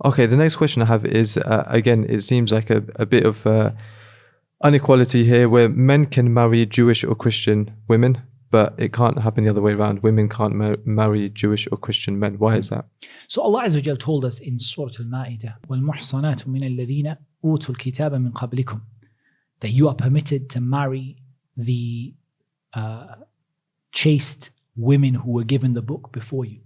Okay, the next question I have is, again, it seems like a bit of inequality here where men can marry Jewish or Christian women, but it can't happen the other way around. Women can't marry Jewish or Christian men. Why is that? So Allah Azza wa Jal told us in Surah Al-Ma'idah, وَالْمُحْصَنَاتُ مِنَ الَّذِينَ أُوتُوا الْكِتَابَ مِنْ قَبْلِكُمْ, that you are permitted to marry the chaste women who were given the book before you.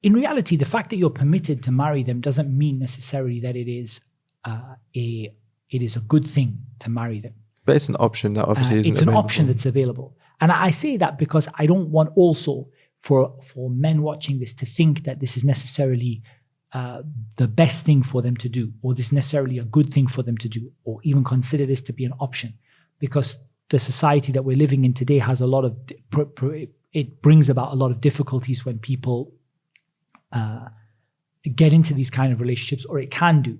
In reality, the fact that you're permitted to marry them doesn't mean necessarily that it is a good thing to marry them. But it's an option that obviously isn't It's an available. option that's available. And I say that because I don't want also for men watching this to think that this is necessarily the best thing for them to do, or this is necessarily a good thing for them to do, or even consider this to be an option. Because the society that we're living in today has a lot of, it brings about a lot of difficulties when people get into these kind of relationships, or it can do.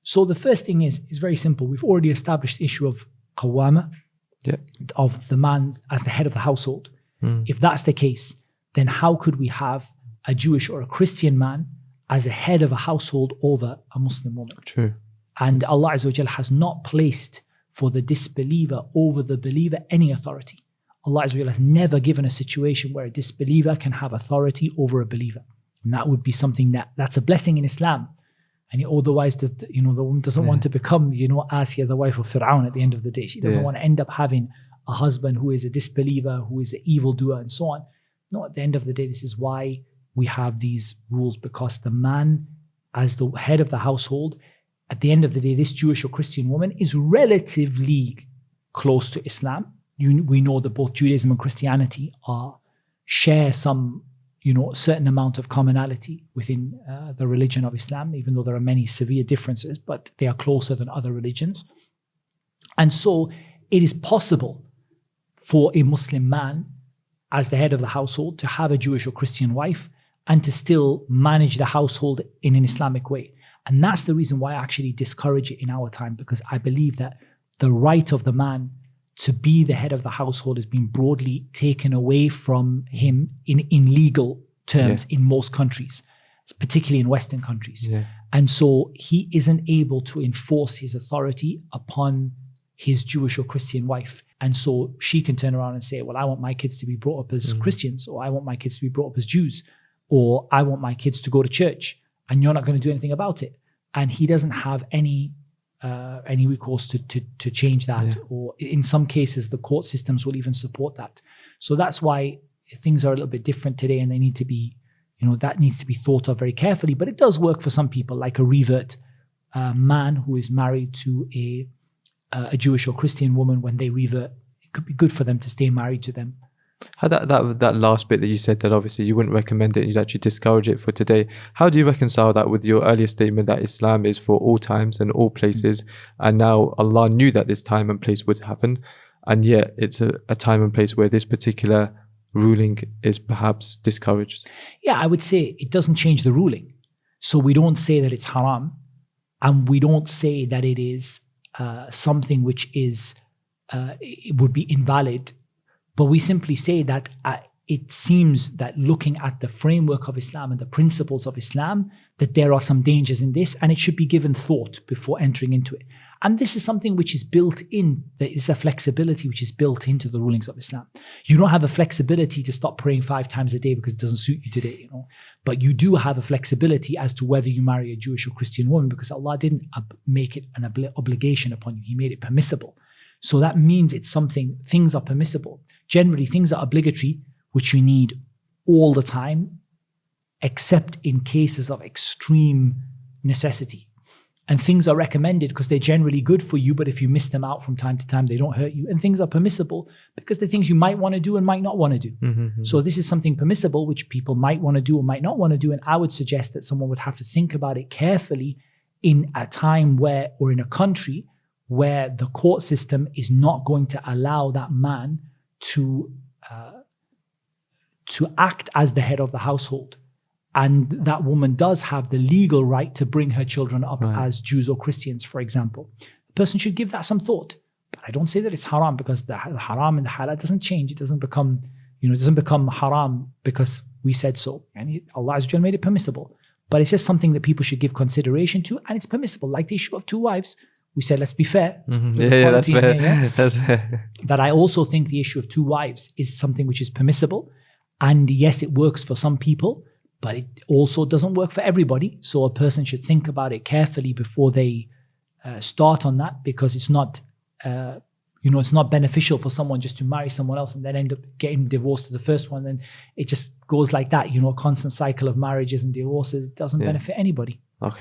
So the first thing is very simple. We've already established the issue of qawwama, of the man as the head of the household. If that's the case, then how could we have a Jewish or a Christian man as a head of a household over a Muslim woman? True. And Allah Azza wa Jal has not placed for the disbeliever over the believer any authority. Allah Azza wa Jal has never given a situation where a disbeliever can have authority over a believer. And that would be something that's a blessing in Islam. And otherwise, the woman doesn't want to become, Asiya, the wife of Fir'aun at the end of the day. She doesn't want to end up having a husband who is a disbeliever, who is an evildoer, and so on. No, at the end of the day, this is why we have these rules, because the man, as the head of the household, at the end of the day, this Jewish or Christian woman is relatively close to Islam. We know that both Judaism and Christianity share some certain amount of commonality within the religion of Islam, even though there are many severe differences, but they are closer than other religions. And so it is possible for a Muslim man, as the head of the household, to have a Jewish or Christian wife and to still manage the household in an Islamic way. And that's the reason why I actually discourage it in our time, because I believe that the right of the man to be the head of the household has been broadly taken away from him in legal terms in most countries, particularly in Western countries. And so he isn't able to enforce his authority upon his Jewish or Christian wife. And so she can turn around and say, well, I want my kids to be brought up as Christians, or I want my kids to be brought up as Jews, or I want my kids to go to church, and you're not going to do anything about it. And he doesn't have any recourse to change that, or in some cases the court systems will even support that. So that's why things are a little bit different today, and they need to be, that needs to be thought of very carefully. But it does work for some people, like a revert man who is married to a Jewish or Christian woman. When they revert, it could be good for them to stay married to them. How that last bit that you said, that obviously you wouldn't recommend it and you'd actually discourage it for today, how do you reconcile that with your earlier statement that Islam is for all times and all places, and now Allah knew that this time and place would happen, and yet it's a time and place where this particular ruling is perhaps discouraged? Yeah, I would say it doesn't change the ruling. So we don't say that it's haram, and we don't say that it is something which is it would be invalid. But we simply say that it seems that looking at the framework of Islam and the principles of Islam, that there are some dangers in this, and it should be given thought before entering into it. And this is something which is built in, there is a flexibility which is built into the rulings of Islam. You don't have a flexibility to stop praying 5 times a day because it doesn't suit you today, But you do have a flexibility as to whether you marry a Jewish or Christian woman, because Allah didn't make it an obligation upon you. He made it permissible. So that means it's something, things are permissible. Generally, things are obligatory, which you need all the time, except in cases of extreme necessity. And things are recommended because they're generally good for you, but if you miss them out from time to time, they don't hurt you. And things are permissible because they're things you might want to do and might not want to do. So this is something permissible, which people might want to do or might not want to do. And I would suggest that someone would have to think about it carefully in a time where, or in a country where the court system is not going to allow that man to act as the head of the household. And that woman does have the legal right to bring her children up as Jews or Christians, for example. The person should give that some thought. But I don't say that it's haram, because the haram and the halal doesn't change. It doesn't become, it doesn't become haram because we said so. And Allah Azza wa Jalla made it permissible. But it's just something that people should give consideration to, and it's permissible. Like the issue of 2 wives, we said, let's be fair. Yeah, that's fair. That's fair. That I also think the issue of 2 wives is something which is permissible. And yes, it works for some people, but it also doesn't work for everybody. So a person should think about it carefully before they start on that, because it's not, it's not beneficial for someone just to marry someone else and then end up getting divorced to the first one. And it just goes like that, a constant cycle of marriages and divorces doesn't benefit anybody. Okay.